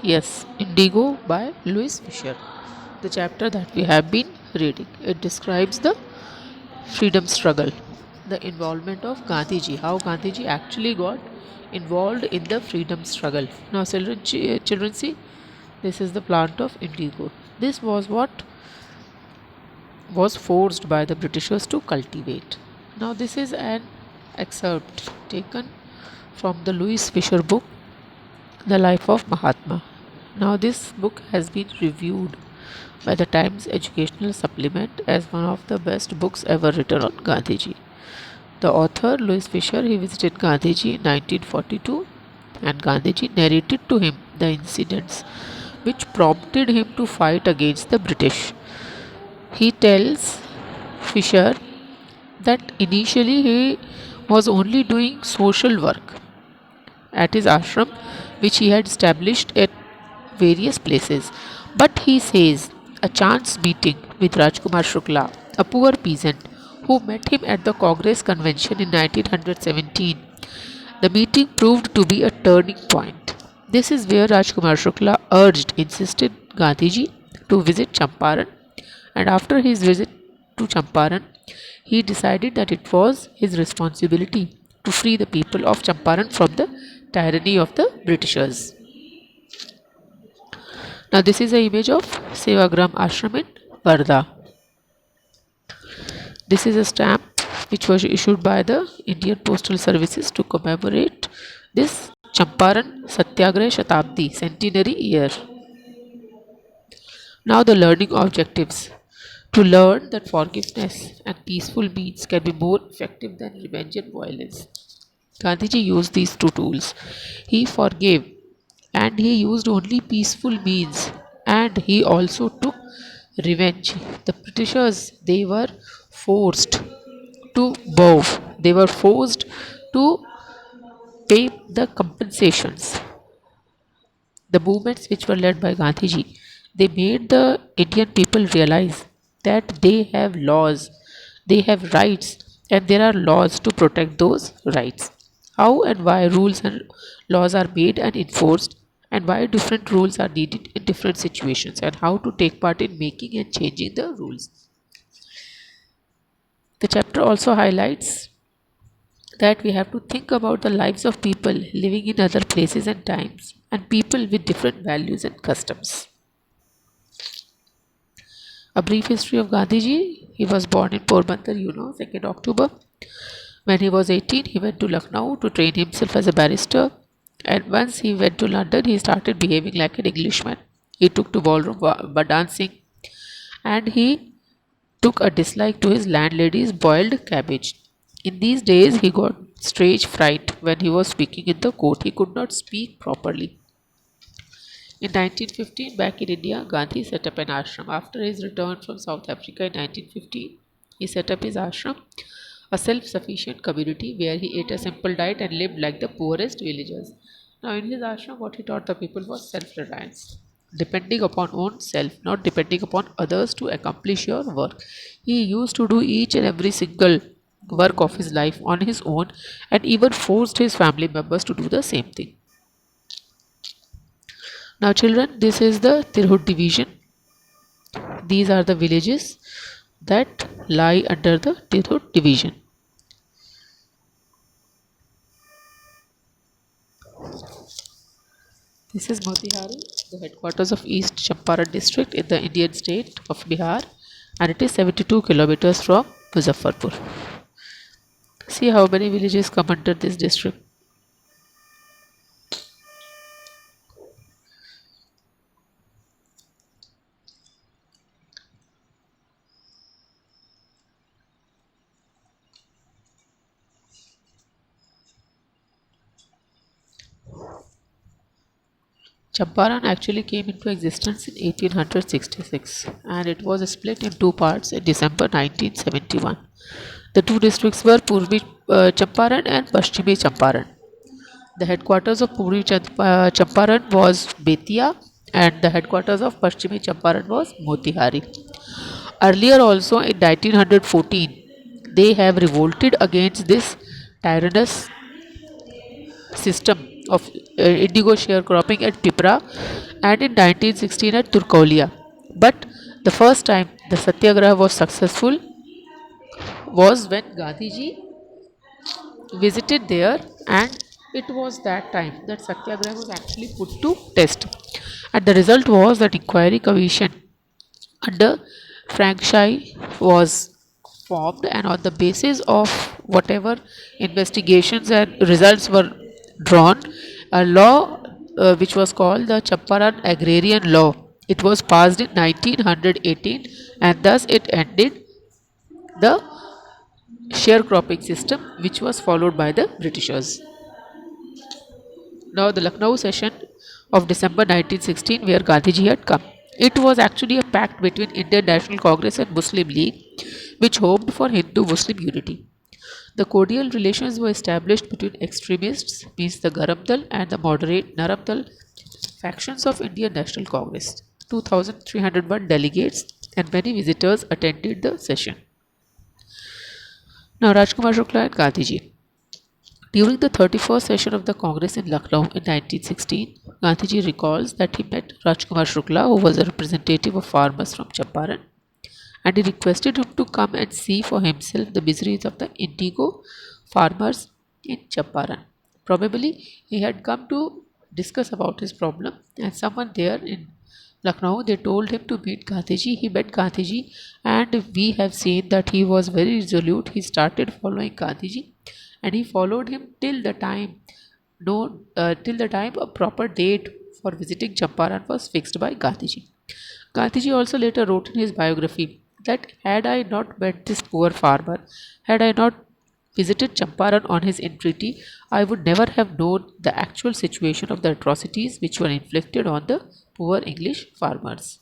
Yes, Indigo by Louis Fisher. The chapter that we have been reading. It describes the freedom struggle, the involvement of Gandhiji, how Gandhiji actually got involved in the freedom struggle. Now, children see, this is the plant of indigo. This was what was forced by the Britishers to cultivate. Now, this is an excerpt taken from the Louis Fisher book, The Life of Mahatma. Now, this book has been reviewed by the Times Educational Supplement as one of the best books ever written on Gandhiji. The author, Louis Fisher, he visited Gandhiji in 1942 and Gandhiji narrated to him the incidents which prompted him to fight against the British. He tells Fisher that initially he was only doing social work at his ashram, which he had established at various places. But he says a chance meeting with Rajkumar Shukla, a poor peasant who met him at the Congress convention in 1917. The meeting proved to be a turning point. This is where Rajkumar Shukla insisted Gandhiji to visit Champaran, and after his visit to Champaran, he decided that it was his responsibility to free the people of Champaran from the tyranny of the Britishers. Now, this is an image of Sevagram Ashram in Varda. This is a stamp which was issued by the Indian Postal Services to commemorate this Champaran Satyagraha Shatabdi centenary year. Now, the learning objectives. To learn that forgiveness and peaceful means can be more effective than revenge and violence. Gandhiji used these two tools. He forgave and he used only peaceful means, and he also took revenge. The Britishers, they were forced to bow, they were forced to pay the compensations. The movements which were led by Gandhiji, they made the Indian people realize that they have laws, they have rights, and there are laws to protect those rights. How and why rules and laws are made and enforced, and why different rules are needed in different situations, and how to take part in making and changing the rules. The chapter also highlights that we have to think about the lives of people living in other places and times, and people with different values and customs. A brief history of Gandhiji. He was born in Porbandar, 2nd October. When he was 18, he went to Lucknow to train himself as a barrister. And once he went to London, he started behaving like an Englishman. He took to ballroom dancing, and he took a dislike to his landlady's boiled cabbage. In these days, he got stage fright when he was speaking in the court. He could not speak properly. In 1915, back in India, Gandhi set up an ashram. After his return from South Africa in 1915, he set up his ashram, a self-sufficient community where he ate a simple diet and lived like the poorest villagers. Now, in his ashram, what he taught the people was self-reliance, depending upon own self, not depending upon others to accomplish your work. He used to do each and every single work of his life on his own, and even forced his family members to do the same thing. Now, children, this is the Tirhut division. These are the villages that lie under the Tirhut division. This is Motihari, the headquarters of East Champaran district in the Indian state of Bihar, and it is 72 kilometers from Muzaffarpur. See how many villages come under this district. Champaran actually came into existence in 1866, and it was split in two parts in December 1971. The two districts were Purvi Champaran and Paschimi Champaran. The headquarters of Champaran was Betia, and the headquarters of Paschimi Champaran was Motihari. Earlier, also in 1914, they have revolted against this tyrannous system of indigo sharecropping at Pipra, and in 1916 at Turkolia. But the first time the Satyagraha was successful was when Gandhiji visited there, and it was that time that Satyagraha was actually put to test. And the result was that inquiry commission under Frank Shai was formed, and on the basis of whatever investigations and results were drawn, a law which was called the Champaran Agrarian Law. It was passed in 1918, and thus it ended the sharecropping system which was followed by the Britishers. Now, the Lucknow session of December 1916, where Gandhiji had come. It was actually a pact between Indian National Congress and Muslim League, which hoped for Hindu Muslim unity. The cordial relations were established between extremists, means the Garamdal, and the moderate Naramdal factions of Indian National Congress. 2,301 delegates and many visitors attended the session. Now, Rajkumar Shukla and Gandhiji. During the 31st session of the Congress in Lucknow in 1916, Gandhiji recalls that he met Rajkumar Shukla, who was a representative of farmers from Champaran, and he requested him to come and see for himself the miseries of the indigo farmers in Champaran. Probably he had come to discuss about his problem, and someone there in Lucknow, they told him to meet Gandhiji. He met Gandhiji, and we have seen that he was very resolute. He started following Gandhiji, and he followed him till the time till the time a proper date for visiting Champaran was fixed by Gandhiji. Gandhiji also later wrote in his biography that had I not met this poor farmer, had I not visited Champaran on his entreaty, I would never have known the actual situation of the atrocities which were inflicted on the poor English farmers.